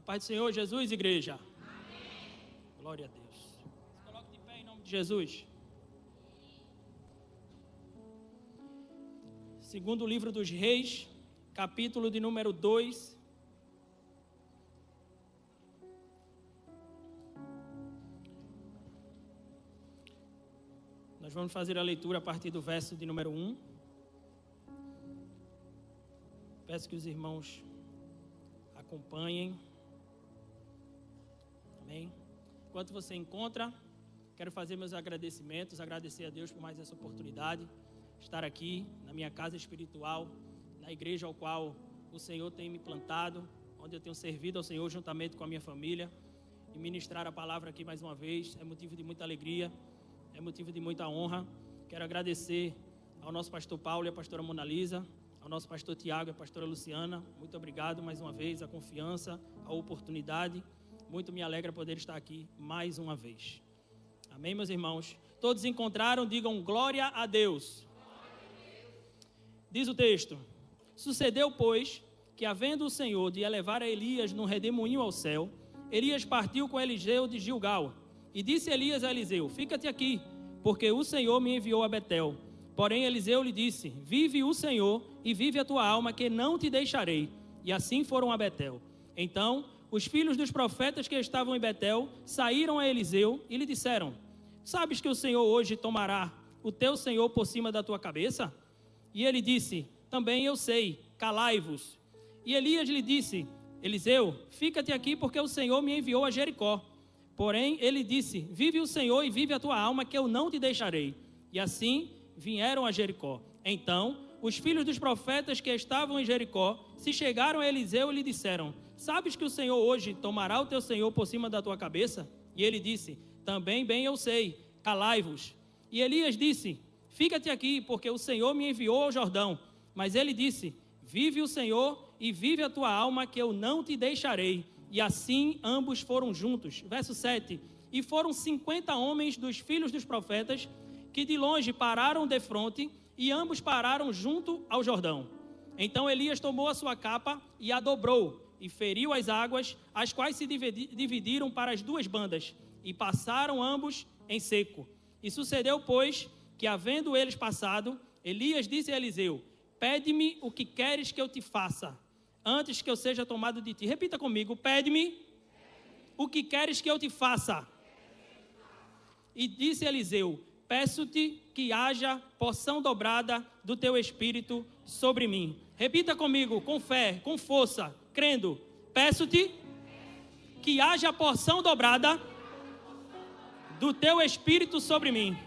paz do Senhor Jesus, igreja. Amém. Glória a Deus. Se coloque de pé em nome de Jesus. Segundo o livro dos Reis, capítulo de número 2. Nós vamos fazer a leitura a partir do verso de número 1. Peço que os irmãos acompanhem. Amém. Enquanto você encontra, quero fazer meus agradecimentos, agradecer a Deus por mais essa oportunidade, estar aqui na minha casa espiritual, na igreja ao qual o Senhor tem me plantado, onde eu tenho servido ao Senhor juntamente com a minha família, e ministrar a palavra aqui mais uma vez, é motivo de muita alegria, é motivo de muita honra. Quero agradecer ao nosso pastor Paulo e à pastora Mona Lisa, ao nosso pastor Tiago e à pastora Luciana, muito obrigado mais uma vez, a confiança, a oportunidade, muito me alegra poder estar aqui mais uma vez. Amém, meus irmãos? Todos encontraram, digam glória a Deus. Diz o texto: sucedeu, pois, que havendo o Senhor de elevar a Elias num redemoinho ao céu, Elias partiu com Eliseu de Gilgal, e disse Elias a Eliseu: fica-te aqui, porque o Senhor me enviou a Betel. Porém Eliseu lhe disse: vive o Senhor e vive a tua alma, que não te deixarei. E assim foram a Betel. Então os filhos dos profetas que estavam em Betel saíram a Eliseu e lhe disseram: sabes que o Senhor hoje tomará o teu Senhor por cima da tua cabeça? E ele disse: também eu sei, calai-vos. E Elias lhe disse: Eliseu, fica-te aqui, porque o Senhor me enviou a Jericó. Porém ele disse: vive o Senhor e vive a tua alma, que eu não te deixarei. E assim vieram a Jericó. Então os filhos dos profetas que estavam em Jericó se chegaram a Eliseu e lhe disseram: sabes que o Senhor hoje tomará o teu Senhor por cima da tua cabeça? E ele disse: também bem eu sei, calai-vos. E Elias disse: fica-te aqui, porque o Senhor me enviou ao Jordão. Mas ele disse: vive o Senhor e vive a tua alma, que eu não te deixarei. E assim ambos foram juntos. Verso 7. E foram 50 homens dos filhos dos profetas, que de longe pararam defronte, e ambos pararam junto ao Jordão. Então Elias tomou a sua capa e a dobrou, e feriu as águas, as quais se dividiram para as duas bandas, e passaram ambos em seco. E sucedeu, pois, que havendo eles passado, Elias disse a Eliseu: pede-me o que queres que eu te faça, antes que eu seja tomado de ti. Repita comigo: pede-me o que queres que eu te faça. E disse Eliseu: peço-te que haja porção dobrada do teu espírito sobre mim. Repita comigo, com fé, com força, crendo: peço-te que haja porção dobrada do teu espírito sobre mim.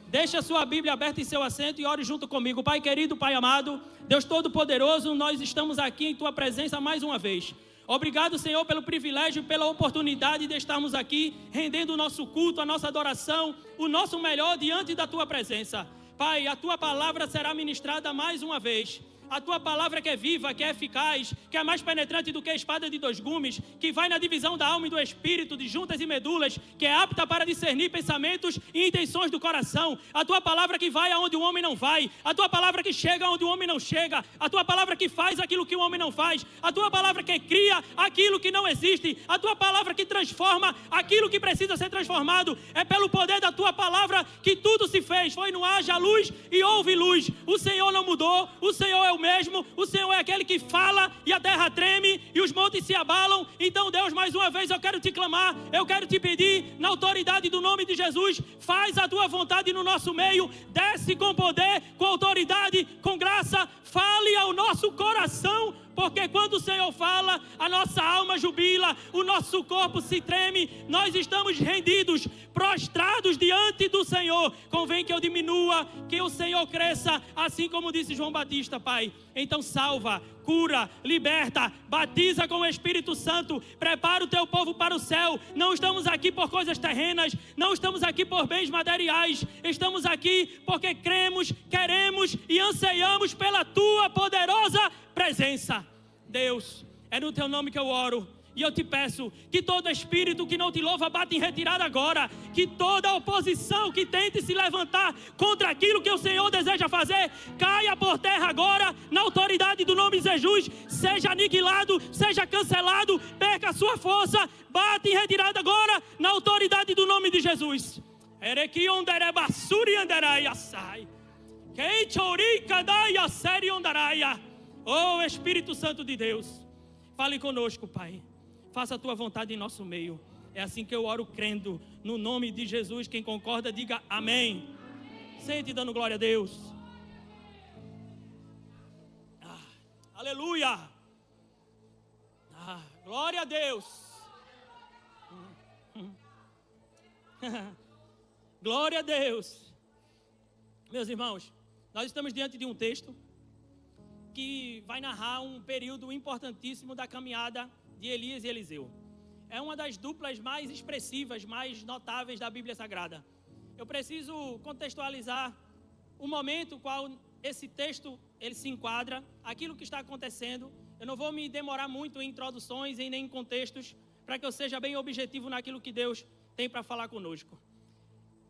Deixa a sua Bíblia aberta em seu assento e ore junto comigo. Pai querido, Pai amado, Deus Todo-Poderoso, nós estamos aqui em tua presença mais uma vez. Obrigado, Senhor, pelo privilégio e pela oportunidade de estarmos aqui rendendo o nosso culto, a nossa adoração, o nosso melhor diante da tua presença. Pai, a tua palavra será ministrada mais uma vez. A tua palavra que é viva, que é eficaz, que é mais penetrante do que a espada de dois gumes, que vai na divisão da alma e do espírito, de juntas e medulas, que é apta para discernir pensamentos e intenções do coração. A tua palavra que vai aonde o homem não vai. A tua palavra que chega aonde o homem não chega. A tua palavra que faz aquilo que o homem não faz. A tua palavra que cria aquilo que não existe. A tua palavra que transforma aquilo que precisa ser transformado. É pelo poder da tua palavra que tudo se fez. Foi no haja luz e houve luz. O Senhor não mudou. O Senhor é o mesmo, o Senhor é aquele que fala e a terra treme e os montes se abalam. Então, Deus, mais uma vez eu quero te clamar, eu quero te pedir, na autoridade do nome de Jesus, faz a tua vontade no nosso meio, desce com poder, com autoridade, com graça, fale ao nosso coração, porque quando o Senhor fala, a nossa alma jubila, o nosso corpo se treme, nós estamos rendidos, prostrados diante do Senhor. Convém que eu diminua, que o Senhor cresça, assim como disse João Batista, Pai. Então salva, cura, liberta, batiza com o Espírito Santo, prepara o teu povo para o céu. Não estamos aqui por coisas terrenas, não estamos aqui por bens materiais, estamos aqui porque cremos, queremos e anseiamos pela tua poderosa presença. Deus, é no teu nome que eu oro. E eu te peço que todo espírito que não te louva bata em retirada agora. Que toda oposição que tente se levantar contra aquilo que o Senhor deseja fazer, caia por terra agora, na autoridade do nome de Jesus. Seja aniquilado, seja cancelado, perca a sua força, bate em retirada agora, na autoridade do nome de Jesus. Oh Espírito Santo de Deus, fale conosco, Pai. Faça a tua vontade em nosso meio. É assim que eu oro crendo, no nome de Jesus. Quem concorda, diga amém. Sente dando glória a Deus. Aleluia. Glória a Deus. Glória a Deus. Meus irmãos, nós estamos diante de um texto que vai narrar um período importantíssimo da caminhada de Elias e Eliseu. É uma das duplas mais expressivas, mais notáveis da Bíblia Sagrada. Eu preciso contextualizar o momento qual esse texto ele se enquadra, aquilo que está acontecendo. Eu não vou me demorar muito em introduções e nem em contextos, para que eu seja bem objetivo naquilo que Deus tem para falar conosco.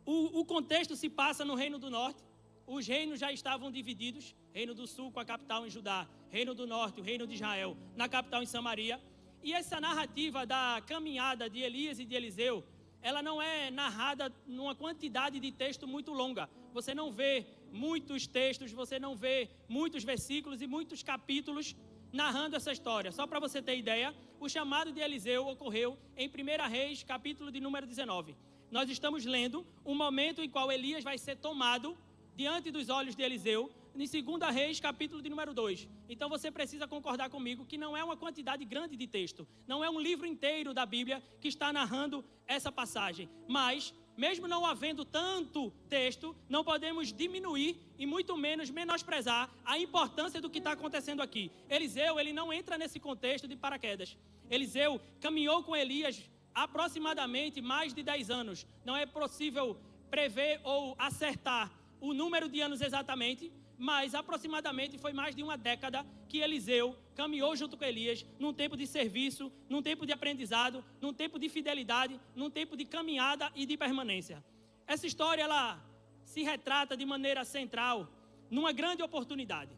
O contexto se passa no Reino do Norte. Os reinos já estavam divididos, Reino do Sul com a capital em Judá, Reino do Norte, o Reino de Israel, na capital em Samaria. E essa narrativa da caminhada de Elias e de Eliseu, ela não é narrada numa quantidade de texto muito longa. Você não vê muitos textos, você não vê muitos versículos e muitos capítulos narrando essa história. Só para você ter ideia, o chamado de Eliseu ocorreu em 1 Reis, capítulo de número 19. Nós estamos lendo um momento em qual Elias vai ser tomado diante dos olhos de Eliseu, em 2 Reis, capítulo de número 2. Então você precisa concordar comigo que não é uma quantidade grande de texto, não é um livro inteiro da Bíblia que está narrando essa passagem. Mas, mesmo não havendo tanto texto, não podemos diminuir e muito menos menosprezar a importância do que está acontecendo aqui. Eliseu, ele não entra nesse contexto de paraquedas. Eliseu caminhou com Elias aproximadamente mais de 10 anos. Não é possível prever ou acertar o número de anos exatamente, mas aproximadamente foi mais de uma década que Eliseu caminhou junto com Elias, num tempo de serviço, num tempo de aprendizado, num tempo de fidelidade, num tempo de caminhada e de permanência. Essa história, ela se retrata de maneira central numa grande oportunidade,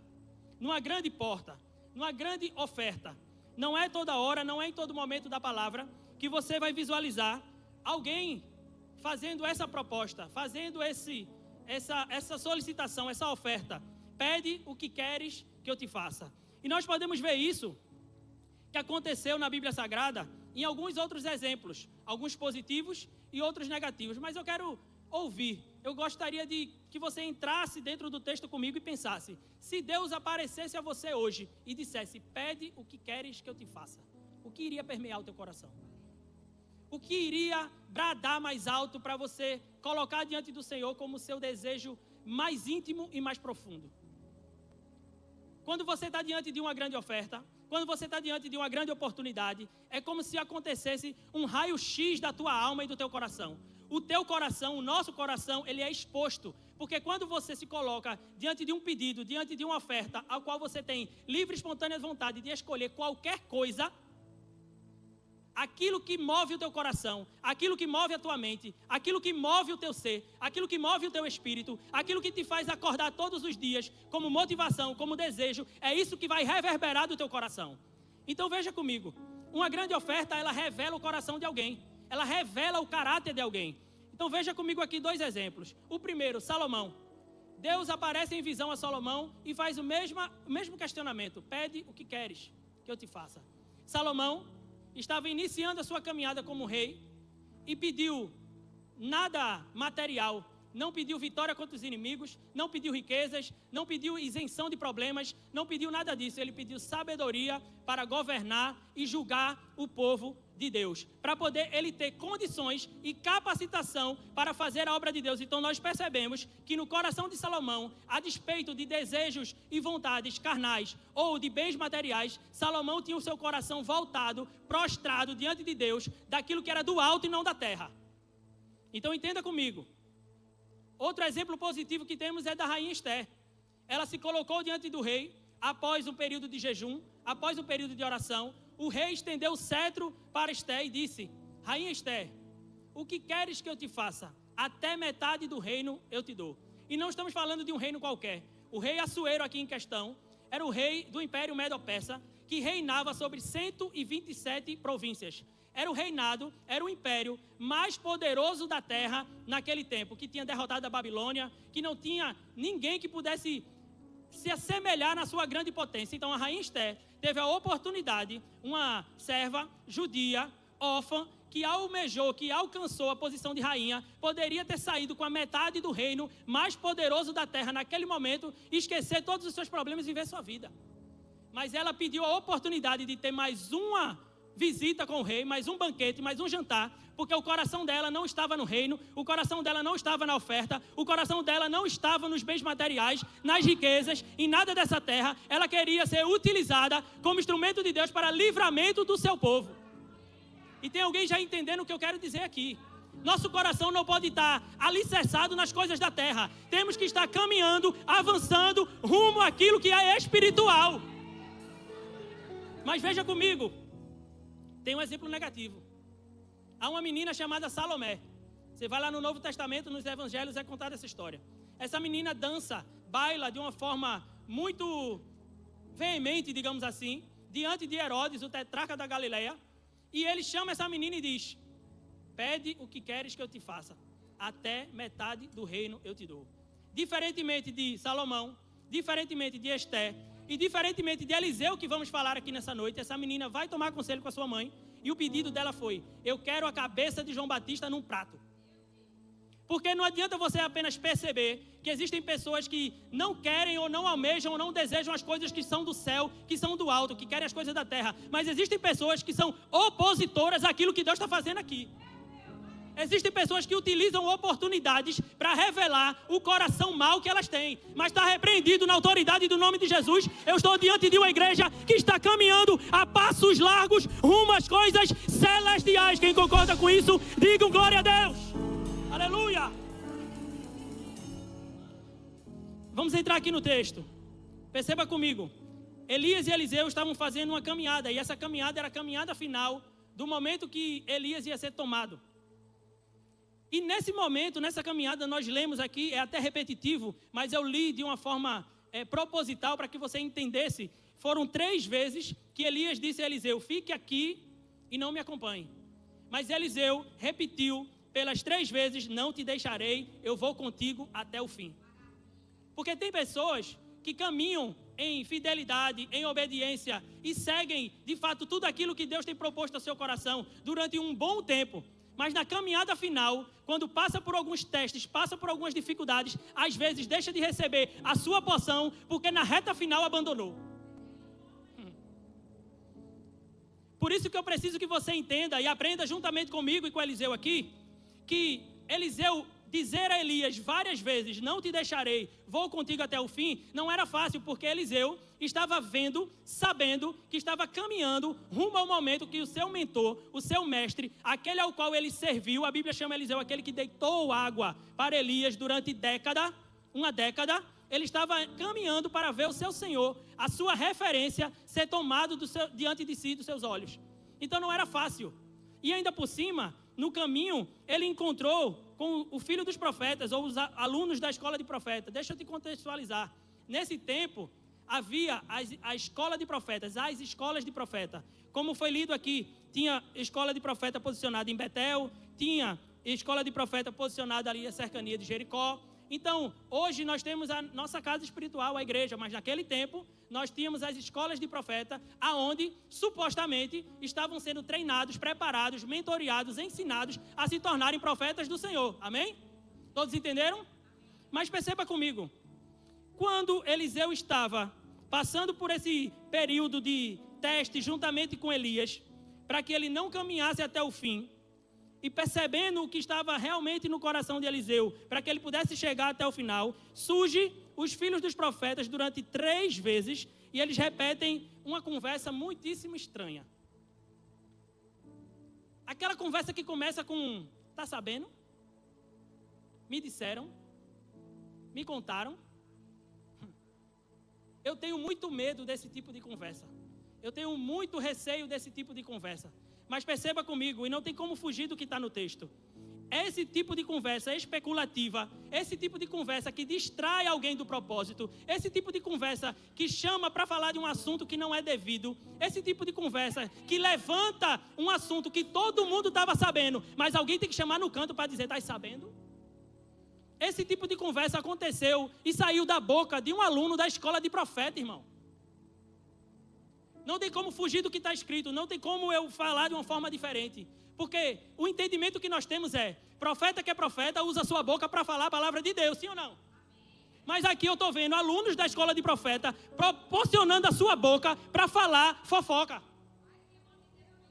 numa grande porta, numa grande oferta. Não é toda hora, não é em todo momento da palavra que você vai visualizar alguém fazendo essa proposta, fazendo essa solicitação, essa oferta. Pede o que queres que eu te faça. E nós podemos ver isso que aconteceu na Bíblia Sagrada em alguns outros exemplos, alguns positivos e outros negativos. Mas eu quero ouvir, eu gostaria de que você entrasse dentro do texto comigo e pensasse: se Deus aparecesse a você hoje e dissesse, pede o que queres que eu te faça, o que iria permear o teu coração? O que iria bradar mais alto para você colocar diante do Senhor como seu desejo mais íntimo e mais profundo? Quando você está diante de uma grande oferta, quando você está diante de uma grande oportunidade, é como se acontecesse um raio-x da tua alma e do teu coração. O teu coração, o nosso coração, ele é exposto. Porque quando você se coloca diante de um pedido, diante de uma oferta, ao qual você tem livre e espontânea vontade de escolher qualquer coisa, aquilo que move o teu coração, aquilo que move a tua mente, aquilo que move o teu ser, aquilo que move o teu espírito, aquilo que te faz acordar todos os dias como motivação, como desejo, é isso que vai reverberar do teu coração. Então veja comigo, uma grande oferta, ela revela o coração de alguém, ela revela o caráter de alguém. Então veja comigo aqui 2 exemplos. O primeiro, Salomão. Deus aparece em visão a Salomão e faz o mesmo questionamento: pede o que queres que eu te faça. Salomão estava iniciando a sua caminhada como rei e pediu nada material, não pediu vitória contra os inimigos, não pediu riquezas, não pediu isenção de problemas, não pediu nada disso. Ele pediu sabedoria para governar e julgar o povo de Deus, para poder ele ter condições e capacitação para fazer a obra de Deus. Então nós percebemos que no coração de Salomão, a despeito de desejos e vontades carnais ou de bens materiais, Salomão tinha o seu coração voltado, prostrado diante de Deus, daquilo que era do alto e não da terra. Então entenda comigo. Outro exemplo positivo que temos é da rainha Esther. Ela se colocou diante do rei após um período de jejum, após um período de oração. O rei estendeu o cetro para Esther e disse: rainha Esther, o que queres que eu te faça? Até metade do reino eu te dou. E não estamos falando de um reino qualquer. O rei Assuero aqui em questão era o rei do Império Medo-Persa, que reinava sobre 127 províncias. Era o reinado, era o império mais poderoso da terra naquele tempo, que tinha derrotado a Babilônia, que não tinha ninguém que pudesse se assemelhar na sua grande potência. Então a rainha Esther teve a oportunidade, uma serva judia, órfã, que almejou, que alcançou a posição de rainha, poderia ter saído com a metade do reino mais poderoso da terra naquele momento, esquecer todos os seus problemas e viver sua vida. Mas ela pediu a oportunidade de ter mais uma visita com o rei, mais um banquete, mais um jantar, porque o coração dela não estava no reino, o coração dela não estava na oferta, o coração dela não estava nos bens materiais, nas riquezas, em nada dessa terra. Ela queria ser utilizada como instrumento de Deus para livramento do seu povo. E tem alguém já entendendo o que eu quero dizer aqui? Nosso coração não pode estar alicerçado nas coisas da terra. Temos que estar caminhando, avançando, rumo àquilo que é espiritual. Mas veja comigo, tem um exemplo negativo. Há uma menina chamada Salomé. Você vai lá no Novo Testamento, nos Evangelhos, é contada essa história. Essa menina dança, baila de uma forma muito veemente, digamos assim, diante de Herodes, o tetrarca da Galileia. E ele chama essa menina e diz: pede o que queres que eu te faça, até metade do reino eu te dou. Diferentemente de Salomão, diferentemente de Esther e diferentemente de Eliseu, que vamos falar aqui nessa noite, essa menina vai tomar conselho com a sua mãe e o pedido dela foi: eu quero a cabeça de João Batista num prato. Porque não adianta você apenas perceber que existem pessoas que não querem ou não almejam ou não desejam as coisas que são do céu, que são do alto, que querem as coisas da terra. Mas existem pessoas que são opositoras àquilo que Deus está fazendo aqui. Existem pessoas que utilizam oportunidades para revelar o coração mau que elas têm. Mas está repreendido na autoridade do nome de Jesus. Eu estou diante de uma igreja que está caminhando a passos largos rumo às coisas celestiais. Quem concorda com isso, digam glória a Deus. Aleluia! Vamos entrar aqui no texto. Perceba comigo. Elias e Eliseu estavam fazendo uma caminhada. E essa caminhada era a caminhada final do momento que Elias ia ser tomado. E nesse momento, nessa caminhada, nós lemos aqui, é até repetitivo, mas eu li de uma forma proposital para que você entendesse. Foram 3 vezes que Elias disse a Eliseu: fique aqui e não me acompanhe. Mas Eliseu repetiu pelas 3 vezes: não te deixarei, eu vou contigo até o fim. Porque tem pessoas que caminham em fidelidade, em obediência e seguem de fato tudo aquilo que Deus tem proposto ao seu coração durante um bom tempo. Mas na caminhada final, quando passa por alguns testes, passa por algumas dificuldades, às vezes deixa de receber a sua porção, porque na reta final abandonou. Por isso que eu preciso que você entenda e aprenda juntamente comigo e com Eliseu aqui, que Eliseu dizer a Elias várias vezes: não te deixarei, vou contigo até o fim, não era fácil, porque Eliseu estava vendo, sabendo que estava caminhando rumo ao momento que o seu mentor, o seu mestre, aquele ao qual ele serviu, a Bíblia chama Eliseu aquele que deitou água para Elias durante uma década, ele estava caminhando para ver o seu Senhor, a sua referência, ser tomado diante de si, dos seus olhos. Então não era fácil. E ainda por cima, no caminho, ele encontrou com o filho dos profetas, ou os alunos da escola de profeta. Deixa eu te contextualizar. Nesse tempo, havia a escola de profetas, as escolas de profeta. Como foi lido aqui, tinha escola de profeta posicionada em Betel, tinha escola de profeta posicionada ali na cercania de Jericó. Então, hoje nós temos a nossa casa espiritual, a igreja, mas naquele tempo nós tínhamos as escolas de profeta, aonde supostamente estavam sendo treinados, preparados, mentoreados, ensinados a se tornarem profetas do Senhor. Amém? Todos entenderam? Mas perceba comigo, quando Eliseu estava passando por esse período de teste juntamente com Elias, para que ele não caminhasse até o fim, e percebendo o que estava realmente no coração de Eliseu, para que ele pudesse chegar até o final, surge os filhos dos profetas durante 3 vezes, e eles repetem uma conversa muitíssimo estranha. Aquela conversa que começa com: tá sabendo? Me disseram? Me contaram? Eu tenho muito medo desse tipo de conversa. Eu tenho muito receio desse tipo de conversa. Mas perceba comigo, e não tem como fugir do que está no texto. esse tipo de conversa especulativa, esse tipo de conversa que distrai alguém do propósito, esse tipo de conversa que chama para falar de um assunto que não é devido, esse tipo de conversa que levanta um assunto que todo mundo estava sabendo, mas alguém tem que chamar no canto para dizer, está sabendo? Esse tipo de conversa aconteceu e saiu da boca de um aluno da escola de profeta, irmão. Não tem como fugir do que está escrito, não tem como eu falar de uma forma diferente. Porque o entendimento que nós temos é, profeta que é profeta usa a sua boca para falar a palavra de Deus, sim ou não? Mas aqui eu estou vendo alunos da escola de profeta proporcionando a sua boca para falar fofoca.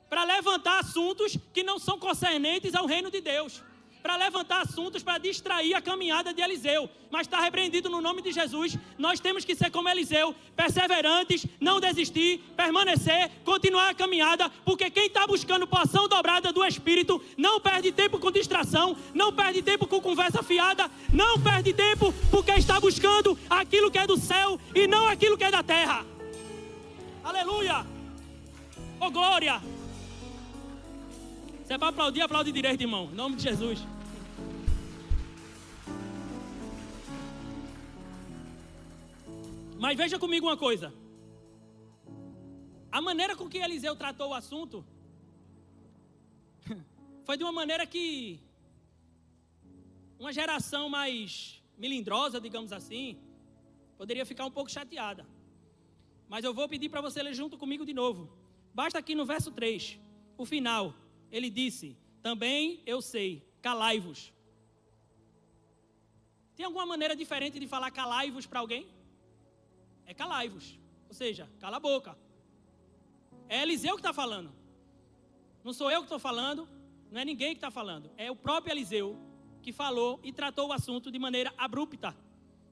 Para levantar assuntos que não são concernentes ao reino de Deus. Para levantar assuntos para distrair a caminhada de Eliseu. Mas está repreendido no nome de Jesus. Nós temos que ser como Eliseu, perseverantes, não desistir, permanecer, continuar a caminhada, porque quem está buscando porção dobrada do Espírito, não perde tempo com distração, não perde tempo com conversa fiada, não perde tempo porque está buscando aquilo que é do céu e não aquilo que é da terra. Aleluia! Oh glória! Se é para aplaudir, aplaude direito, irmão, em nome de Jesus. Mas veja comigo uma coisa. A maneira com que Eliseu tratou o assunto foi de uma maneira que uma geração mais melindrosa, digamos assim, poderia ficar um pouco chateada. Mas eu vou pedir para você ler junto comigo de novo. Basta aqui no verso 3, o final. Ele disse, também eu sei, calai-vos. Tem alguma maneira diferente de falar calai-vos para alguém? É calai-vos, ou seja, cala a boca. É Eliseu que está falando. Não sou eu que estou falando, não é ninguém que está falando. É o próprio Eliseu que falou e tratou o assunto de maneira abrupta,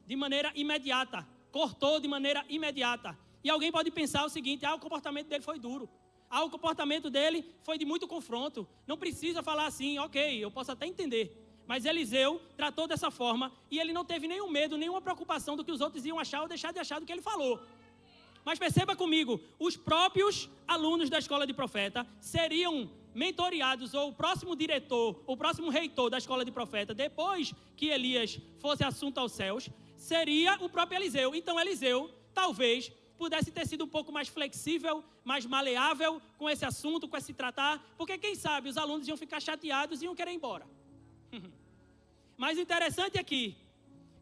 de maneira imediata, cortou de maneira imediata. E alguém pode pensar o seguinte, o comportamento dele foi duro. O comportamento dele foi de muito confronto. Não precisa falar assim, ok, eu posso até entender. Mas Eliseu tratou dessa forma e ele não teve nenhum medo, nenhuma preocupação do que os outros iam achar ou deixar de achar do que ele falou. Mas perceba comigo, os próprios alunos da escola de profeta seriam mentoreados, ou o próximo diretor, o próximo reitor da escola de profeta, depois que Elias fosse assunto aos céus, seria o próprio Eliseu. Então Eliseu, talvez, pudesse ter sido um pouco mais flexível, mais maleável com esse assunto, com esse tratar, porque quem sabe os alunos iam ficar chateados e iam querer ir embora. Mas interessante é que,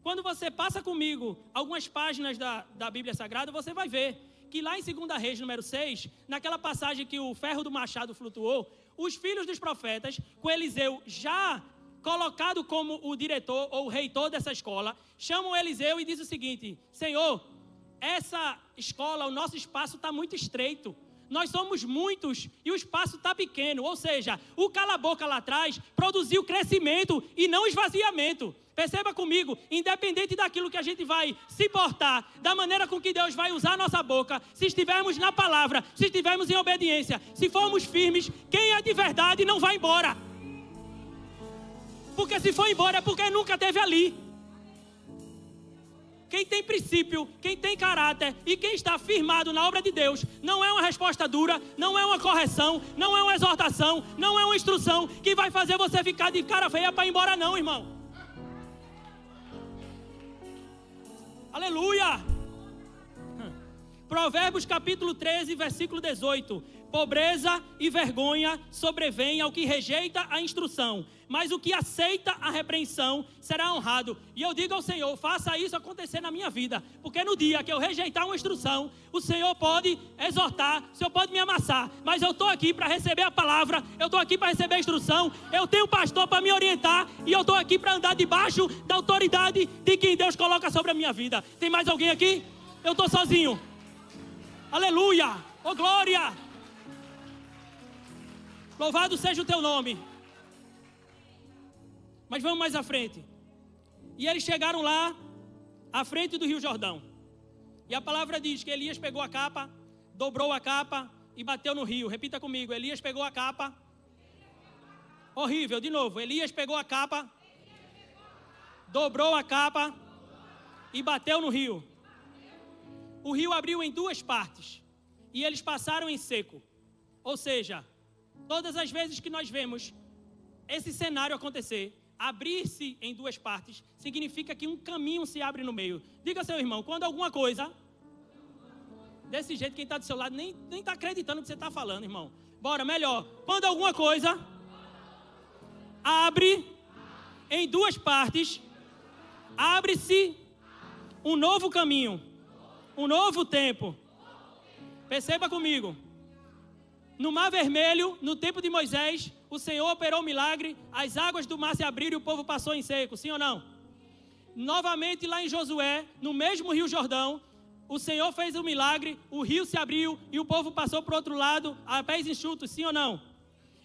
quando você passa comigo algumas páginas da Bíblia Sagrada, você vai ver que lá em 2 Reis, número 6, naquela passagem que o ferro do machado flutuou, os filhos dos profetas, com Eliseu já colocado como o diretor ou o reitor dessa escola, chamam Eliseu e dizem o seguinte, Senhor, essa escola, o nosso espaço está muito estreito. Nós somos muitos e o espaço está pequeno. Ou seja, o cala-boca lá atrás produziu crescimento e não esvaziamento. Perceba comigo, independente daquilo que a gente vai se portar, da maneira com que Deus vai usar a nossa boca, se estivermos na palavra, se estivermos em obediência, se formos firmes, quem é de verdade não vai embora. Porque se for embora é porque nunca esteve ali. Quem tem princípio, quem tem caráter e quem está firmado na obra de Deus, não é uma resposta dura, não é uma correção, não é uma exortação, não é uma instrução que vai fazer você ficar de cara feia para ir embora não, irmão. Aleluia! Provérbios capítulo 13, versículo 18. Pobreza e vergonha sobrevêm ao que rejeita a instrução, mas o que aceita a repreensão será honrado. E eu digo ao Senhor, faça isso acontecer na minha vida, porque no dia que eu rejeitar uma instrução, o Senhor pode exortar, o Senhor pode me amassar, mas eu estou aqui para receber a palavra, eu estou aqui para receber a instrução, eu tenho um pastor para me orientar, e eu estou aqui para andar debaixo da autoridade de quem Deus coloca sobre a minha vida. Tem mais alguém aqui? Eu estou sozinho. Aleluia! Oh glória! Louvado seja o teu nome. Mas vamos mais à frente. E eles chegaram lá, à frente do Rio Jordão. E a palavra diz que Elias pegou a capa, dobrou a capa e bateu no rio. Repita comigo, Elias pegou a capa. Horrível, de novo. Elias pegou a capa, dobrou a capa e bateu no rio. O rio abriu em duas partes e eles passaram em seco. Ou seja, todas as vezes que nós vemos esse cenário acontecer, abrir-se em duas partes, significa que um caminho se abre no meio. Diga ao seu irmão, quando alguma coisa... Desse jeito, quem está do seu lado nem está acreditando no que você está falando, irmão. Bora, melhor. Quando alguma coisa abre em duas partes, abre-se um novo caminho, um novo tempo. Perceba comigo. No Mar Vermelho, no tempo de Moisés, o Senhor operou um milagre, as águas do mar se abriram e o povo passou em seco, sim ou não? Novamente lá em Josué, no mesmo Rio Jordão, o Senhor fez um milagre, o rio se abriu e o povo passou para o outro lado, a pés enxutos, sim ou não?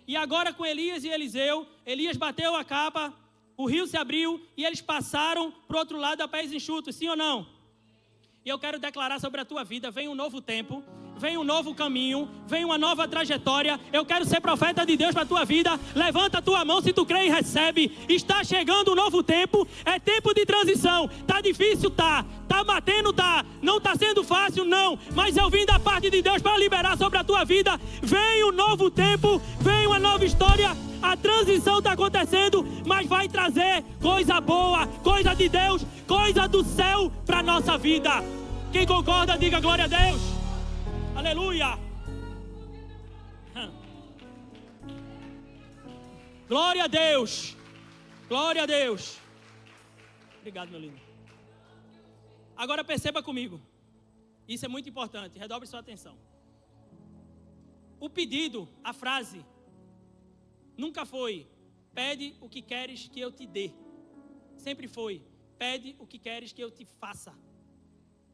E agora com Elias e Eliseu, Elias bateu a capa, o rio se abriu e eles passaram para o outro lado a pés enxutos, sim ou não? E eu quero declarar sobre a tua vida, vem um novo tempo, vem um novo caminho, vem uma nova trajetória. Eu quero ser profeta de Deus para a tua vida. Levanta a tua mão se tu crê e recebe. Está chegando um novo tempo, é tempo de transição. Tá difícil, tá batendo, tá, não tá sendo fácil, não, mas eu vim da parte de Deus para liberar sobre a tua vida. Vem um novo tempo, vem uma nova história. A transição está acontecendo, mas vai trazer coisa boa, coisa de Deus, coisa do céu para a nossa vida. Quem concorda, diga glória a Deus. Aleluia. Glória a Deus. Glória a Deus. Obrigado, meu lindo. Agora perceba comigo. Isso é muito importante. Redobre sua atenção. O pedido, a frase, nunca foi, pede o que queres que eu te dê. Sempre foi, pede o que queres que eu te faça.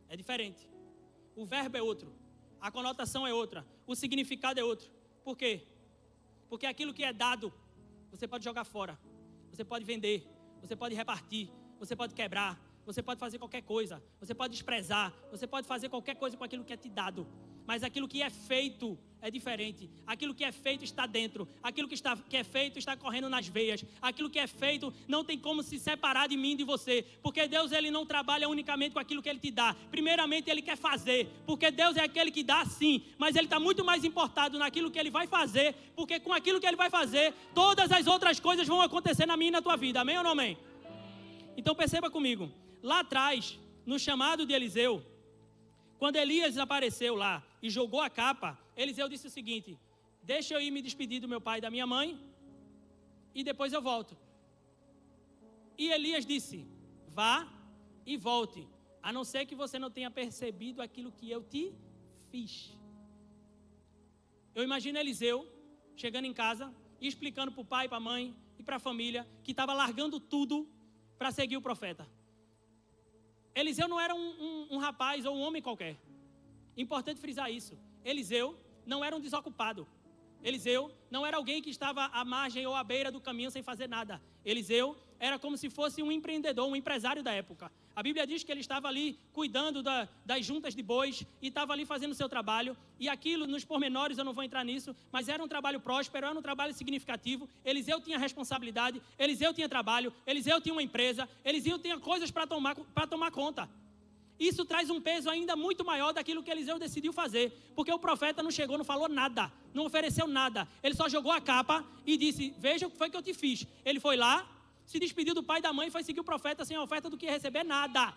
É diferente. O verbo é outro. A conotação é outra. O significado é outro. Por quê? Porque aquilo que é dado, você pode jogar fora. Você pode vender. Você pode repartir. Você pode quebrar. Você pode fazer qualquer coisa. Você pode desprezar. Você pode fazer qualquer coisa com aquilo que é te dado. Mas aquilo que é feito é diferente. Aquilo que é feito está dentro. Aquilo que é feito está correndo nas veias. Aquilo que é feito não tem como se separar de mim e de você. Porque Deus, ele não trabalha unicamente com aquilo que ele te dá. Primeiramente, ele quer fazer. Porque Deus é aquele que dá sim. Mas ele está muito mais importado naquilo que ele vai fazer. Porque com aquilo que ele vai fazer, todas as outras coisas vão acontecer na minha e na tua vida. Amém ou não amém? Então perceba comigo. Lá atrás, no chamado de Eliseu, quando Elias apareceu lá e jogou a capa, Eliseu disse o seguinte: deixa eu ir me despedir do meu pai e da minha mãe e depois eu volto. E Elias disse: vá e volte, a não ser que você não tenha percebido aquilo que eu te fiz. Eu imagino Eliseu chegando em casa e explicando para o pai, para a mãe e para a família que estava largando tudo para seguir o profeta. Eliseu não era um rapaz ou um homem qualquer. Importante frisar isso. Eliseu não era um desocupado. Eliseu não era alguém que estava à margem ou à beira do caminho sem fazer nada. Eliseu era como se fosse um empreendedor, um empresário da época. A Bíblia diz que ele estava ali cuidando das juntas de bois e estava ali fazendo o seu trabalho. E aquilo, nos pormenores, eu não vou entrar nisso, mas era um trabalho próspero, era um trabalho significativo. Eliseu tinha responsabilidade, Eliseu tinha trabalho, Eliseu tinha uma empresa, Eliseu tinha coisas para tomar conta. Isso traz um peso ainda muito maior daquilo que Eliseu decidiu fazer. Porque o profeta não chegou, não falou nada, não ofereceu nada. Ele só jogou a capa e disse: veja o que foi que eu te fiz. Ele foi lá, se despediu do pai e da mãe e foi seguir o profeta sem a oferta do que receber nada.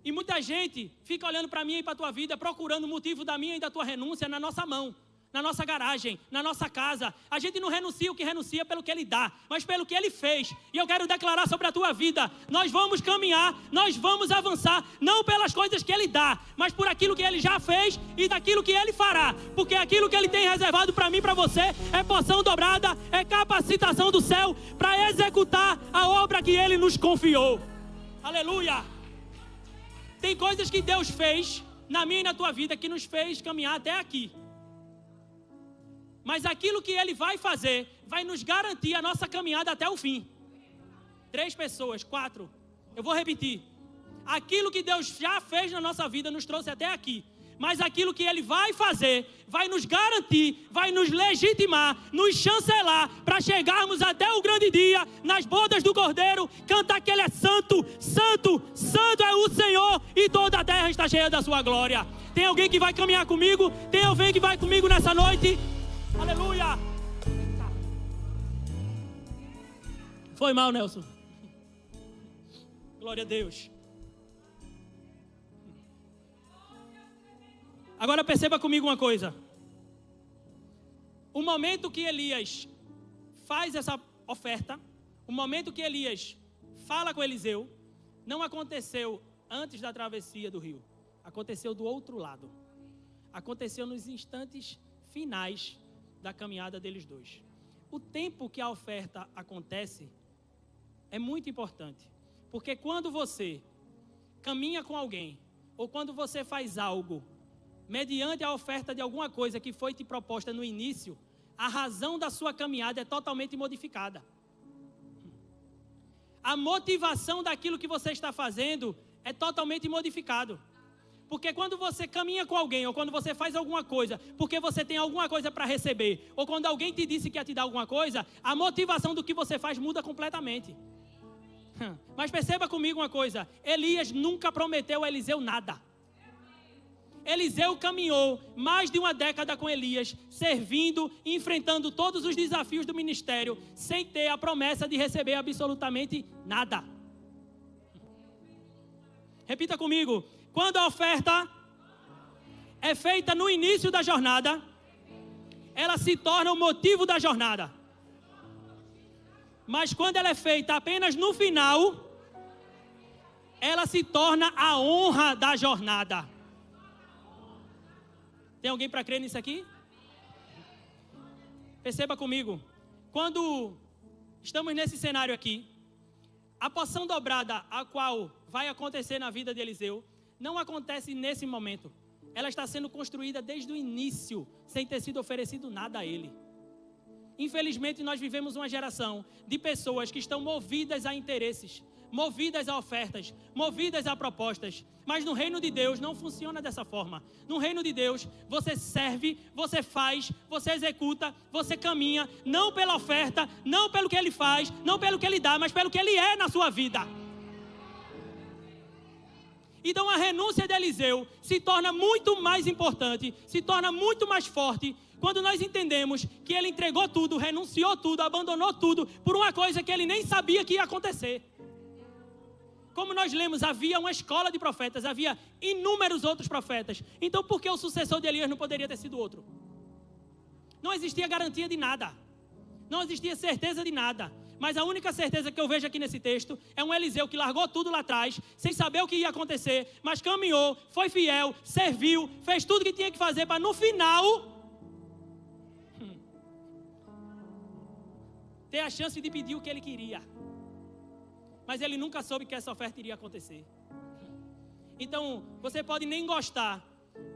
E muita gente fica olhando para mim e para a tua vida, procurando o motivo da minha e da tua renúncia na nossa mão, na nossa garagem, na nossa casa. A gente não renuncia o que renuncia pelo que ele dá, mas pelo que ele fez. E eu quero declarar sobre a tua vida: nós vamos caminhar, nós vamos avançar, não pelas coisas que ele dá, mas por aquilo que ele já fez e daquilo que ele fará. Porque aquilo que ele tem reservado para mim e para você é porção dobrada, é capacitação do céu para executar a obra que ele nos confiou. Aleluia! Tem coisas que Deus fez na minha e na tua vida que nos fez caminhar até aqui. Mas aquilo que ele vai fazer vai nos garantir a nossa caminhada até o fim. 3 pessoas, 4. Eu vou repetir. Aquilo que Deus já fez na nossa vida nos trouxe até aqui. Mas aquilo que ele vai fazer vai nos garantir, vai nos legitimar, nos chancelar para chegarmos até o grande dia, nas bodas do Cordeiro, cantar que ele é santo, santo, santo é o Senhor e toda a terra está cheia da sua glória. Tem alguém que vai caminhar comigo? Tem alguém que vai comigo nessa noite? Aleluia! Foi mal, Nelson. Glória a Deus. Agora perceba comigo uma coisa. O momento que Elias faz essa oferta, o momento que Elias fala com Eliseu, não aconteceu antes da travessia do rio. Aconteceu do outro lado. Aconteceu nos instantes finais da caminhada deles dois. O tempo que a oferta acontece é muito importante. Porque quando você caminha com alguém, ou quando você faz algo, mediante a oferta de alguma coisa que foi te proposta no início, a razão da sua caminhada é totalmente modificada. A motivação daquilo que você está fazendo é totalmente modificado. Porque quando você caminha com alguém, ou quando você faz alguma coisa, porque você tem alguma coisa para receber, ou quando alguém te disse que ia te dar alguma coisa, a motivação do que você faz muda completamente. Mas perceba comigo uma coisa, Elias nunca prometeu a Eliseu nada. Eliseu caminhou mais de uma década com Elias, servindo e enfrentando todos os desafios do ministério, sem ter a promessa de receber absolutamente nada. Repita comigo, quando a oferta é feita no início da jornada, ela se torna o motivo da jornada. Mas quando ela é feita apenas no final, ela se torna a honra da jornada. Tem alguém para crer nisso aqui? Perceba comigo, quando estamos nesse cenário aqui, a porção dobrada a qual vai acontecer na vida de Eliseu, não acontece nesse momento. Ela está sendo construída desde o início, sem ter sido oferecido nada a ele. Infelizmente, nós vivemos uma geração de pessoas que estão movidas a interesses, movidas a ofertas, movidas a propostas. Mas no reino de Deus não funciona dessa forma. No reino de Deus, você serve, você faz, você executa, você caminha, não pela oferta, não pelo que ele faz, não pelo que ele dá, mas pelo que ele é na sua vida. Então a renúncia de Eliseu se torna muito mais importante, se torna muito mais forte, quando nós entendemos que ele entregou tudo, renunciou tudo, abandonou tudo, por uma coisa que ele nem sabia que ia acontecer. Como nós lemos, havia uma escola de profetas, havia inúmeros outros profetas. Então por que o sucessor de Elias não poderia ter sido outro? Não existia garantia de nada, não existia certeza de nada. Mas a única certeza que eu vejo aqui nesse texto é um Eliseu que largou tudo lá atrás, sem saber o que ia acontecer, mas caminhou, foi fiel, serviu, fez tudo que tinha que fazer para no final ter a chance de pedir o que ele queria. Mas ele nunca soube que essa oferta iria acontecer. Então, você pode nem gostar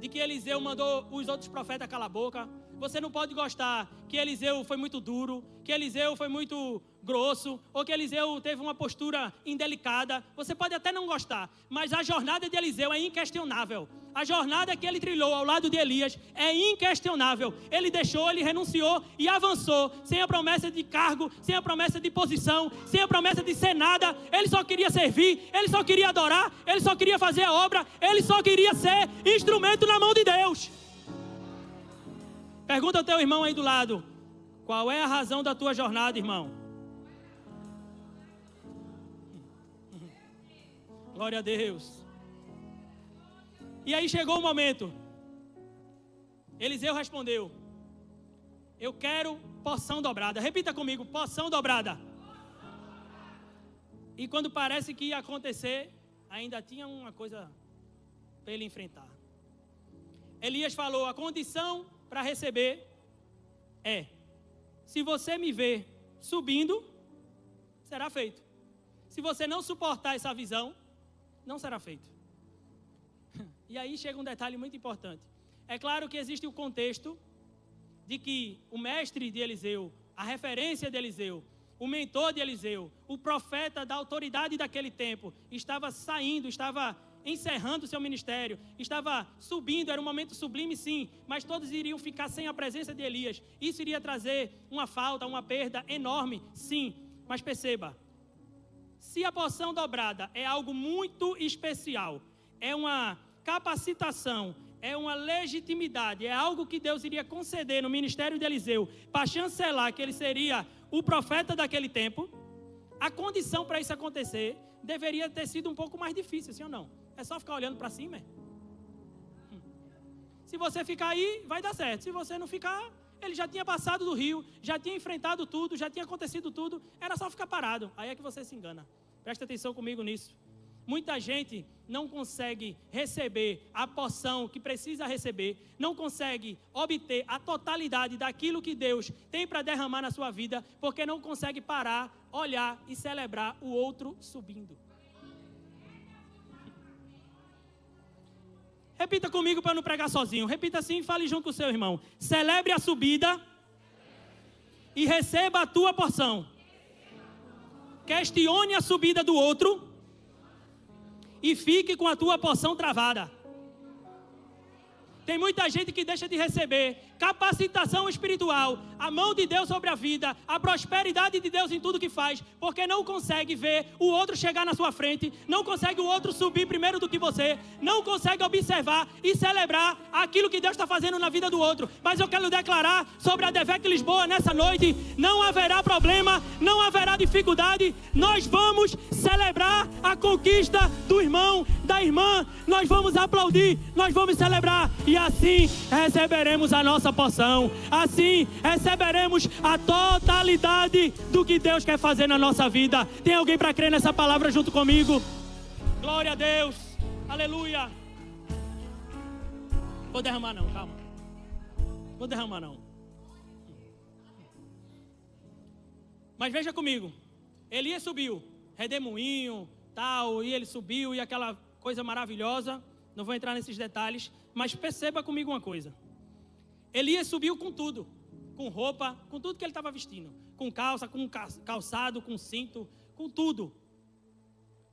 de que Eliseu mandou os outros profetas calar a boca. Você não pode gostar que Eliseu foi muito duro, que Eliseu foi muito grosso, ou que Eliseu teve uma postura indelicada. Você pode até não gostar, mas a jornada de Eliseu é inquestionável. A jornada que ele trilhou ao lado de Elias é inquestionável. Ele deixou, ele renunciou e avançou, sem a promessa de cargo, sem a promessa de posição, sem a promessa de ser nada. Ele só queria servir, ele só queria adorar, ele só queria fazer a obra, ele só queria ser instrumento na mão de Deus. Pergunta ao teu irmão aí do lado, qual é a razão da tua jornada, irmão? Glória a Deus. E aí chegou o momento. Eliseu respondeu, eu quero porção dobrada. Repita comigo, porção dobrada. E quando parece que ia acontecer, ainda tinha uma coisa para ele enfrentar. Elias falou, a condição para receber é, se você me ver subindo, será feito. Se você não suportar essa visão, não será feito. E aí chega um detalhe muito importante. É claro que existe o contexto de que o mestre de Eliseu, a referência de Eliseu, o mentor de Eliseu, o profeta da autoridade daquele tempo, estava saindo, estava encerrando seu ministério, estava subindo, era um momento sublime sim, mas todos iriam ficar sem a presença de Elias. Isso iria trazer uma falta, uma perda enorme, sim. Mas perceba, se a porção dobrada é algo muito especial, é uma capacitação, é uma legitimidade, é algo que Deus iria conceder no ministério de Eliseu, para chancelar que ele seria o profeta daquele tempo, A condição para isso acontecer deveria ter sido um pouco mais difícil, sim ou não? É só ficar olhando para cima, Se você ficar aí, vai dar certo. Se você não ficar, ele já tinha passado do rio, já tinha enfrentado tudo, já tinha acontecido tudo. Era só ficar parado. Aí é que você se engana. Presta atenção comigo nisso. Muita gente não consegue receber a porção que precisa receber, não consegue obter a totalidade daquilo que Deus tem para derramar na sua vida, porque não consegue parar, olhar e celebrar o outro subindo. Repita comigo para não pregar sozinho. Repita assim e fale junto com o seu irmão. Celebre a subida e receba a tua porção. Questione a subida do outro e fique com a tua porção travada. Tem muita gente que deixa de receber capacitação espiritual, a mão de Deus sobre a vida, a prosperidade de Deus em tudo que faz, porque não consegue ver o outro chegar na sua frente, não consegue o outro subir primeiro do que você, não consegue observar e celebrar aquilo que Deus está fazendo na vida do outro. Mas eu quero declarar sobre a Devec Lisboa nessa noite, não haverá problema, não haverá dificuldade, nós vamos celebrar a conquista do irmão, da irmã, nós vamos aplaudir, nós vamos celebrar e assim receberemos a nossa porção, assim receberemos a totalidade do que Deus quer fazer na nossa vida. Tem alguém para crer nessa palavra junto comigo? Glória a Deus, aleluia. Vou derramar não, calma. Vou derramar não. Mas veja comigo, Elias subiu, redemoinho, tal, e ele subiu e aquela coisa maravilhosa. Não vou entrar nesses detalhes, mas perceba comigo uma coisa. Elias subiu com tudo, com roupa, com tudo que ele estava vestindo. Com calça, com calçado, com cinto, com tudo.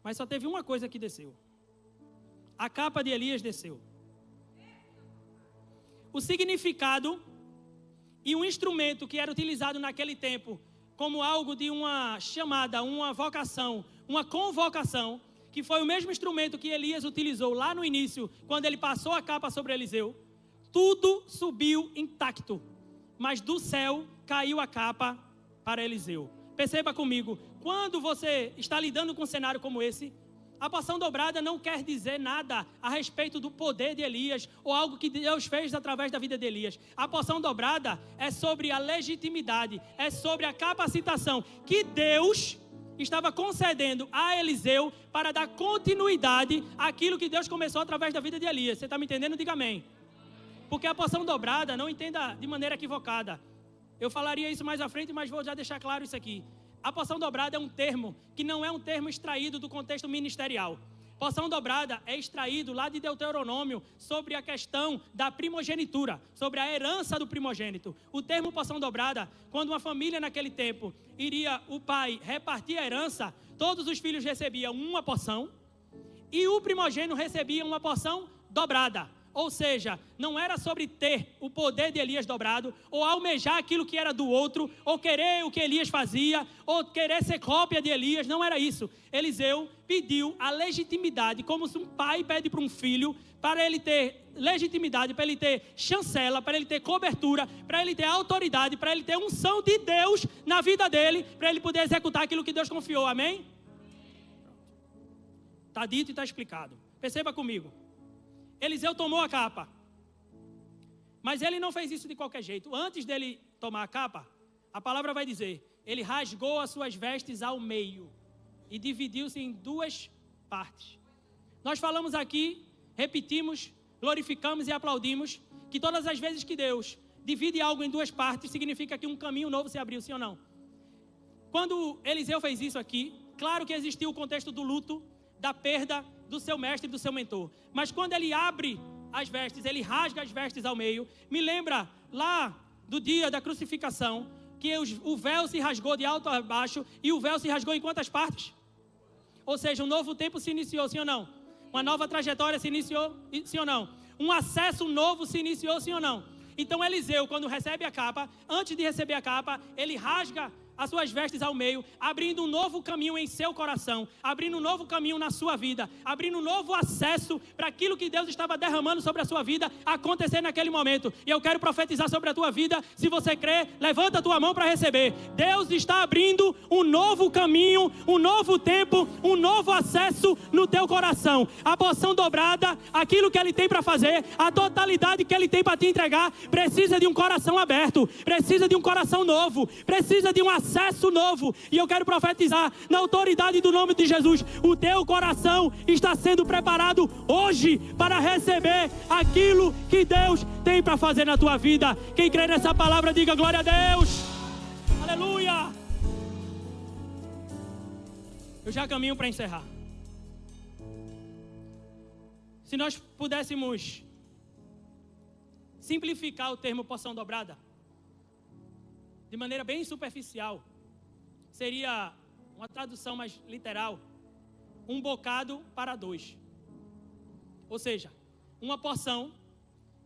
Mas só teve uma coisa que desceu. A capa de Elias desceu. O significado e um instrumento que era utilizado naquele tempo como algo de uma chamada, uma vocação, uma convocação, que foi o mesmo instrumento que Elias utilizou lá no início, quando ele passou a capa sobre Eliseu, tudo subiu intacto, mas do céu caiu a capa para Eliseu. Perceba comigo, quando você está lidando com um cenário como esse, a porção dobrada não quer dizer nada a respeito do poder de Elias ou algo que Deus fez através da vida de Elias. A porção dobrada é sobre a legitimidade, é sobre a capacitação que Deus estava concedendo a Eliseu para dar continuidade àquilo que Deus começou através da vida de Elias. Você está me entendendo? Diga amém. Porque a porção dobrada, não entenda de maneira equivocada. Eu falaria isso mais à frente, mas vou já deixar claro isso aqui. A porção dobrada é um termo que não é um termo extraído do contexto ministerial. Porção dobrada é extraído lá de Deuteronômio sobre a questão da primogenitura, sobre a herança do primogênito. O termo porção dobrada, quando uma família naquele tempo iria o pai repartir a herança, todos os filhos recebiam uma porção e o primogênito recebia uma porção dobrada. Ou seja, não era sobre ter o poder de Elias dobrado, ou almejar aquilo que era do outro, ou querer o que Elias fazia, ou querer ser cópia de Elias, não era isso. Eliseu pediu a legitimidade, como se um pai pede para um filho, para ele ter legitimidade, para ele ter chancela, para ele ter cobertura, para ele ter autoridade, para ele ter unção de Deus na vida dele, para ele poder executar aquilo que Deus confiou, amém? Está dito e está explicado. Perceba comigo. Eliseu tomou a capa, mas ele não fez isso de qualquer jeito. Antes dele tomar a capa, a palavra vai dizer, ele rasgou as suas vestes ao meio e dividiu-se em duas partes. Nós falamos aqui, repetimos, glorificamos e aplaudimos que todas as vezes que Deus divide algo em duas partes, significa que um caminho novo se abriu, sim ou não? Quando Eliseu fez isso aqui, claro que existiu o contexto do luto, da perda do seu mestre e do seu mentor. Mas quando ele abre as vestes, ele rasga as vestes ao meio, me lembra lá do dia da crucificação, que o véu se rasgou de alto a baixo, e o véu se rasgou em quantas partes? Ou seja, um novo tempo se iniciou, sim ou não? Uma nova trajetória se iniciou, sim ou não? Um acesso novo se iniciou, sim ou não? Então Eliseu, quando recebe a capa, antes de receber a capa, ele rasga as suas vestes ao meio, abrindo um novo caminho em seu coração, abrindo um novo caminho na sua vida, abrindo um novo acesso para aquilo que Deus estava derramando sobre a sua vida acontecer naquele momento. E eu quero profetizar sobre a tua vida. Se você crê, levanta a tua mão para receber. Deus está abrindo um novo caminho, um novo tempo, um novo acesso no teu coração. A porção dobrada, aquilo que Ele tem para fazer, a totalidade que Ele tem para te entregar, precisa de um coração aberto, precisa de um coração novo, precisa de um acesso novo. E eu quero profetizar na autoridade do nome de Jesus: o teu coração está sendo preparado hoje para receber aquilo que Deus tem para fazer na tua vida. Quem crê nessa palavra, diga glória a Deus. Aleluia. Eu já caminho para encerrar. Se nós pudéssemos simplificar o termo porção dobrada de maneira bem superficial, seria uma tradução mais literal: um bocado para dois. Ou seja, uma porção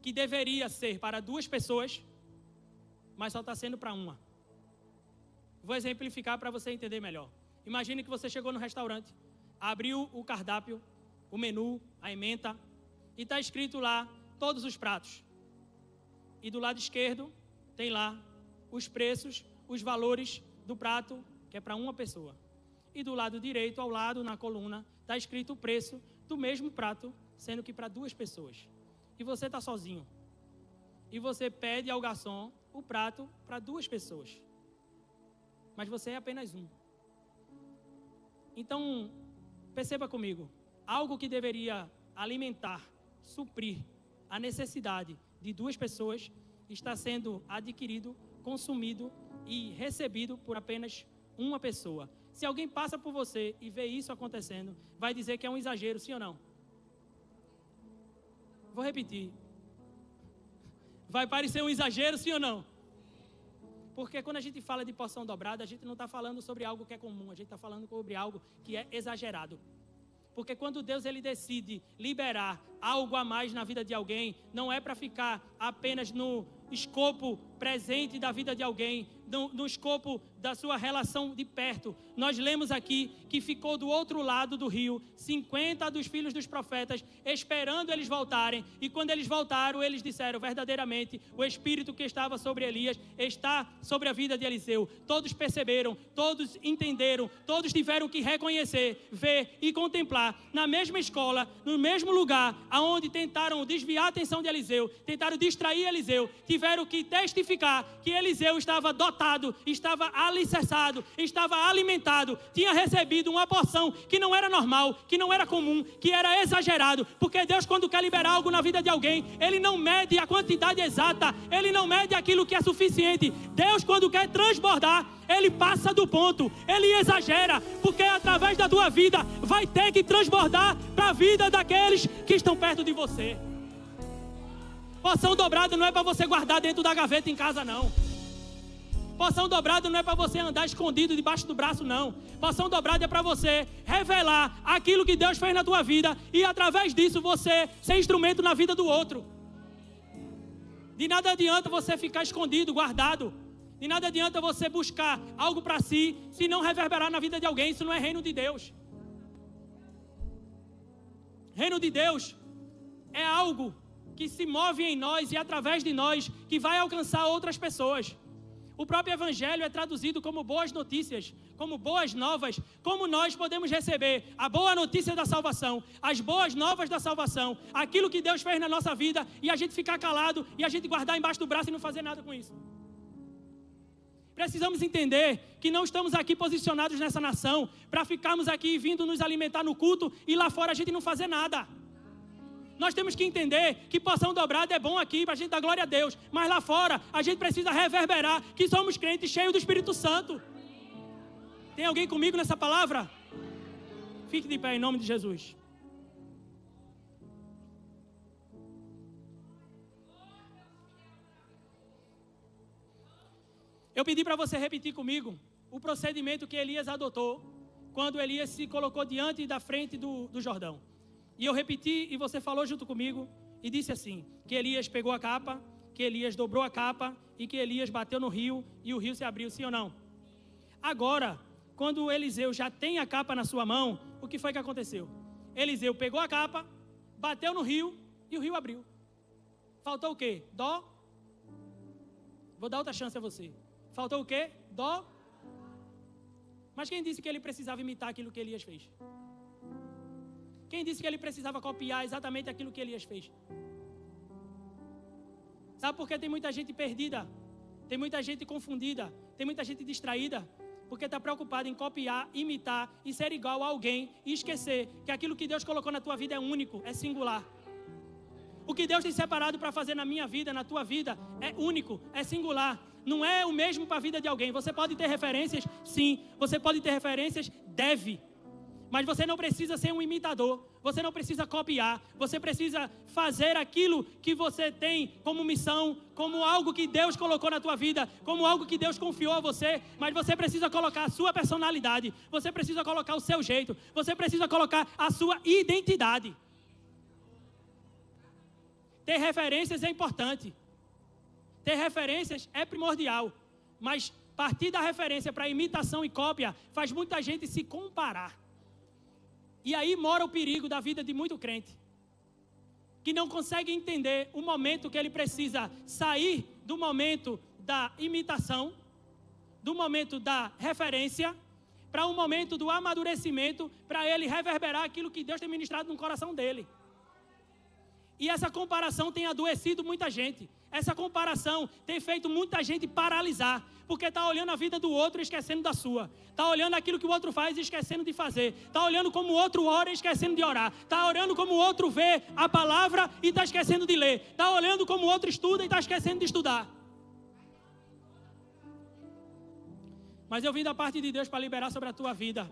que deveria ser para duas pessoas, mas só está sendo para uma. Vou exemplificar para você entender melhor. Imagine que você chegou no restaurante, abriu o cardápio, o menu, a ementa, e está escrito lá todos os pratos. E do lado esquerdo tem lá os preços, os valores do prato, que é para uma pessoa. E do lado direito, ao lado, na coluna, está escrito o preço do mesmo prato, sendo que para duas pessoas. E você está sozinho. E você pede ao garçom o prato para duas pessoas. Mas você é apenas um. Então, perceba comigo, algo que deveria alimentar, suprir a necessidade de duas pessoas está sendo adquirido, consumido e recebido por apenas uma pessoa. Se alguém passa por você e vê isso acontecendo, vai dizer que é um exagero, sim ou não? Vou repetir. Vai parecer um exagero, sim ou não? Porque quando a gente fala de porção dobrada, a gente não está falando sobre algo que é comum, a gente está falando sobre algo que é exagerado. Porque quando Deus ele decide liberar algo a mais na vida de alguém, não é para ficar apenas no escopo presente da vida de alguém, no escopo da sua relação de perto. Nós lemos aqui que ficou do outro lado do rio 50 dos filhos dos profetas esperando eles voltarem, e quando eles voltaram, eles disseram: verdadeiramente o espírito que estava sobre Elias está sobre a vida de Eliseu. Todos perceberam, todos entenderam, todos tiveram que reconhecer, ver e contemplar na mesma escola, no mesmo lugar aonde tentaram desviar a atenção de Eliseu, tentaram distrair Eliseu, tiveram que testificar que Eliseu estava dotado, estava alicerçado, estava alimentado, tinha recebido uma porção que não era normal, que não era comum, que era exagerado. Porque Deus, quando quer liberar algo na vida de alguém, Ele não mede a quantidade exata, Ele não mede aquilo que é suficiente. Deus, quando quer transbordar, Ele passa do ponto, Ele exagera, porque através da tua vida vai ter que transbordar para a vida daqueles que estão perto de você. Porção dobrada não é para você guardar dentro da gaveta em casa, não. Porção dobrada não é para você andar escondido debaixo do braço, não. Porção dobrada é para você revelar aquilo que Deus fez na tua vida e através disso você ser instrumento na vida do outro. De nada adianta você ficar escondido, guardado. De nada adianta você buscar algo para si, se não reverberar na vida de alguém. Isso não é reino de Deus. Reino de Deus é algo que se move em nós e através de nós que vai alcançar outras pessoas. O próprio Evangelho é traduzido como boas notícias, como boas novas, como nós podemos receber a boa notícia da salvação, as boas novas da salvação, aquilo que Deus fez na nossa vida e a gente ficar calado e a gente guardar embaixo do braço e não fazer nada com isso. Precisamos entender que não estamos aqui posicionados nessa nação para ficarmos aqui vindo nos alimentar no culto e lá fora a gente não fazer nada. Nós temos que entender que porção dobrada é bom aqui para a gente dar glória a Deus, mas lá fora a gente precisa reverberar que somos crentes cheios do Espírito Santo. Tem alguém comigo nessa palavra? Fique de pé em nome de Jesus. Eu pedi para você repetir comigo o procedimento que Elias adotou quando Elias se colocou diante da frente do Jordão. E eu repeti e você falou junto comigo e disse assim, que Elias pegou a capa, que Elias dobrou a capa e que Elias bateu no rio e o rio se abriu, sim ou não? Agora, quando Eliseu já tem a capa na sua mão, o que foi que aconteceu? Eliseu pegou a capa, bateu no rio e o rio abriu. Faltou o quê? Dó. Vou dar outra chance a você. Faltou o quê? Dó. Mas quem disse que ele precisava imitar aquilo que Elias fez? Quem disse que ele precisava copiar exatamente aquilo que Elias fez? Sabe por que tem muita gente perdida? Tem muita gente confundida? Tem muita gente distraída? Porque está preocupado em copiar, imitar e ser igual a alguém e esquecer que aquilo que Deus colocou na tua vida é único, é singular. O que Deus tem separado para fazer na minha vida, na tua vida, é único, é singular. Não é o mesmo para a vida de alguém. Você pode ter referências? Sim. Você pode ter referências? Deve. Mas você não precisa ser um imitador. Você não precisa copiar. Você precisa fazer aquilo que você tem como missão, como algo que Deus colocou na tua vida, como algo que Deus confiou a você. Mas você precisa colocar a sua personalidade. Você precisa colocar o seu jeito. Você precisa colocar a sua identidade. Ter referências é importante. Ter referências é primordial. Mas partir da referência para imitação e cópia faz muita gente se comparar. E aí mora o perigo da vida de muito crente, que não consegue entender o momento que ele precisa sair do momento da imitação, do momento da referência, para um momento do amadurecimento, para ele reverberar aquilo que Deus tem ministrado no coração dele. E essa comparação tem adoecido muita gente. Essa comparação tem feito muita gente paralisar, porque está olhando a vida do outro e esquecendo da sua. Está olhando aquilo que o outro faz e esquecendo de fazer. Está olhando como o outro ora e esquecendo de orar. Está olhando como o outro vê a palavra e está esquecendo de ler. Está olhando como o outro estuda e está esquecendo de estudar. Mas eu vim da parte de Deus para liberar sobre a tua vida.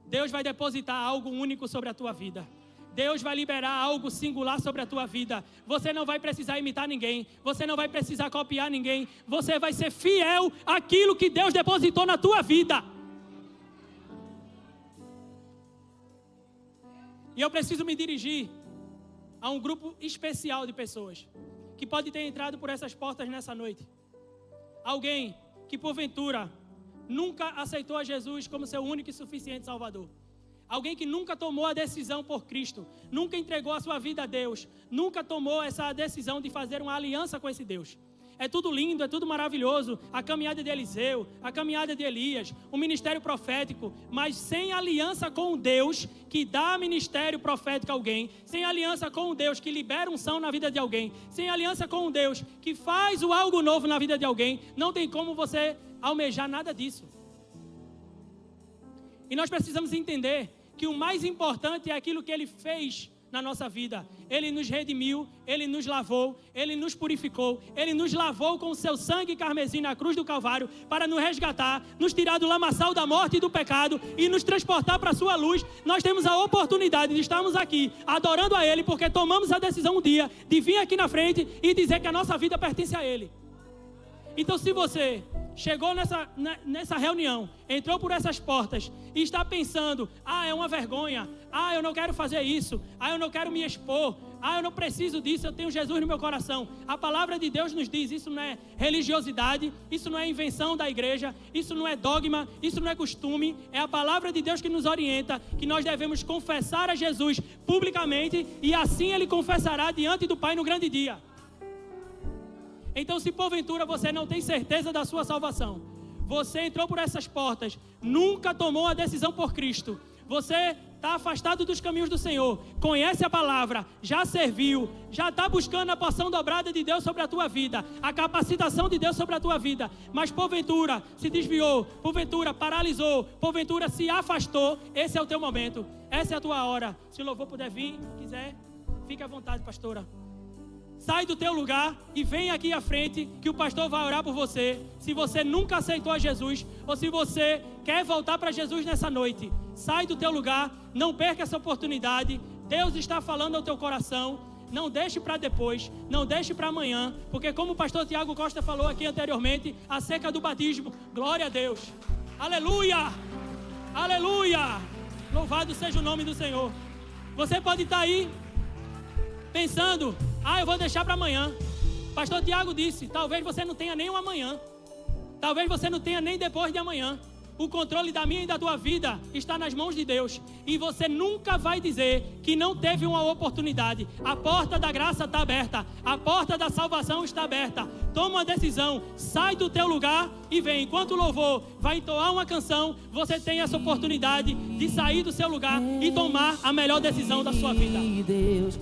Deus vai depositar algo único sobre a tua vida. Deus vai liberar algo singular sobre a tua vida. Você não vai precisar imitar ninguém. Você não vai precisar copiar ninguém. Você vai ser fiel àquilo que Deus depositou na tua vida. E eu preciso me dirigir a um grupo especial de pessoas que pode ter entrado por essas portas nessa noite. Alguém que porventura nunca aceitou a Jesus como seu único e suficiente Salvador. Alguém que nunca tomou a decisão por Cristo, nunca entregou a sua vida a Deus, nunca tomou essa decisão de fazer uma aliança com esse Deus. É tudo lindo, é tudo maravilhoso, a caminhada de Eliseu, a caminhada de Elias, o ministério profético, mas sem aliança com o Deus que dá ministério profético a alguém, sem aliança com o Deus que libera unção na vida de alguém, sem aliança com o Deus que faz o algo novo na vida de alguém, não tem como você almejar nada disso. E nós precisamos entender que o mais importante é aquilo que Ele fez na nossa vida. Ele nos redimiu, Ele nos lavou, Ele nos purificou, Ele nos lavou com o seu sangue carmesim na cruz do Calvário para nos resgatar, nos tirar do lamaçal da morte e do pecado e nos transportar para a sua luz. Nós temos a oportunidade de estarmos aqui adorando a Ele porque tomamos a decisão um dia de vir aqui na frente e dizer que a nossa vida pertence a Ele. Então, se você chegou nessa reunião, entrou por essas portas e está pensando, é uma vergonha, eu não quero fazer isso, eu não quero me expor, eu não preciso disso, eu tenho Jesus no meu coração. A palavra de Deus nos diz, isso não é religiosidade, isso não é invenção da igreja, isso não é dogma, isso não é costume, é a palavra de Deus que nos orienta, que nós devemos confessar a Jesus publicamente e assim Ele confessará diante do Pai no grande dia. Então, se porventura você não tem certeza da sua salvação, você entrou por essas portas, nunca tomou a decisão por Cristo, você está afastado dos caminhos do Senhor, conhece a palavra, já serviu, já está buscando a porção dobrada de Deus sobre a tua vida, a capacitação de Deus sobre a tua vida, mas porventura se desviou, porventura paralisou, porventura se afastou, esse é o teu momento, essa é a tua hora. Se o louvor puder vir, quiser, fique à vontade, pastora. Sai do teu lugar e vem aqui à frente que o pastor vai orar por você. Se você nunca aceitou a Jesus ou se você quer voltar para Jesus nessa noite, sai do teu lugar, não perca essa oportunidade. Deus está falando ao teu coração. Não deixe para depois, não deixe para amanhã, porque como o pastor Tiago Costa falou aqui anteriormente, acerca do batismo, glória a Deus. Aleluia! Aleluia! Louvado seja o nome do Senhor. Você pode estar aí pensando, eu vou deixar para amanhã. Pastor Tiago disse, talvez você não tenha nem um amanhã. Talvez você não tenha nem depois de amanhã. O controle da minha e da tua vida está nas mãos de Deus. E você nunca vai dizer que não teve uma oportunidade. A porta da graça está aberta. A porta da salvação está aberta. Toma uma decisão. Sai do teu lugar e vem. Enquanto o louvor vai entoar uma canção, você tem essa oportunidade de sair do seu lugar e tomar a melhor decisão da sua vida. Deus,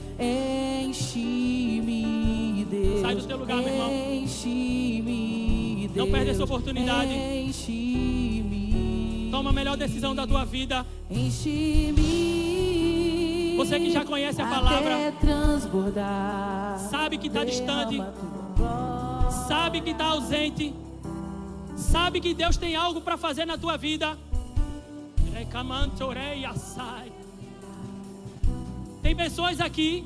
enche-me, Deus. Sai do teu lugar, meu irmão. Enche-me, Deus. Não perde essa oportunidade. Enche-me. Toma a melhor decisão da tua vida. Enche-me. Você que já conhece a palavra, até transbordar. sabe que está distante, Derrama tua glória. sabe que está ausente, sabe que Deus tem algo para fazer na tua vida. Tem pessoas aqui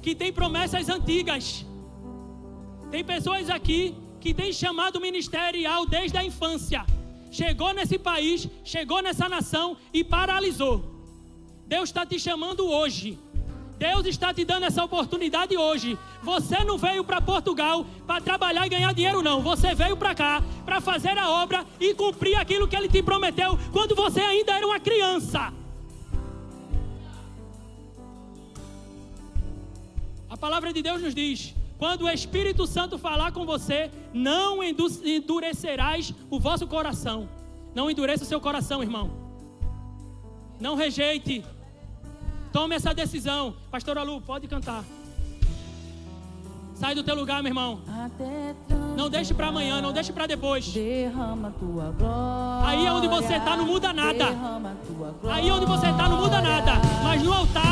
que têm promessas antigas. Tem pessoas aqui que têm chamado ministerial desde a infância. Chegou nesse país, chegou nessa nação e paralisou. Deus está te chamando hoje. Deus está te dando essa oportunidade hoje. Você não veio para Portugal para trabalhar e ganhar dinheiro, não. Você veio para cá para fazer a obra e cumprir aquilo que Ele te prometeu quando você ainda era uma criança. A palavra de Deus nos diz: quando o Espírito Santo falar com você, não endurecerás o vosso coração. Não endureça o seu coração, irmão. Não rejeite. Tome essa decisão. Pastora Lu, pode cantar. Sai do teu lugar, meu irmão. Não deixe para amanhã, não deixe para depois. Derrama tua glória. Aí onde você está não muda nada. Aí onde você está não muda nada. Mas no altar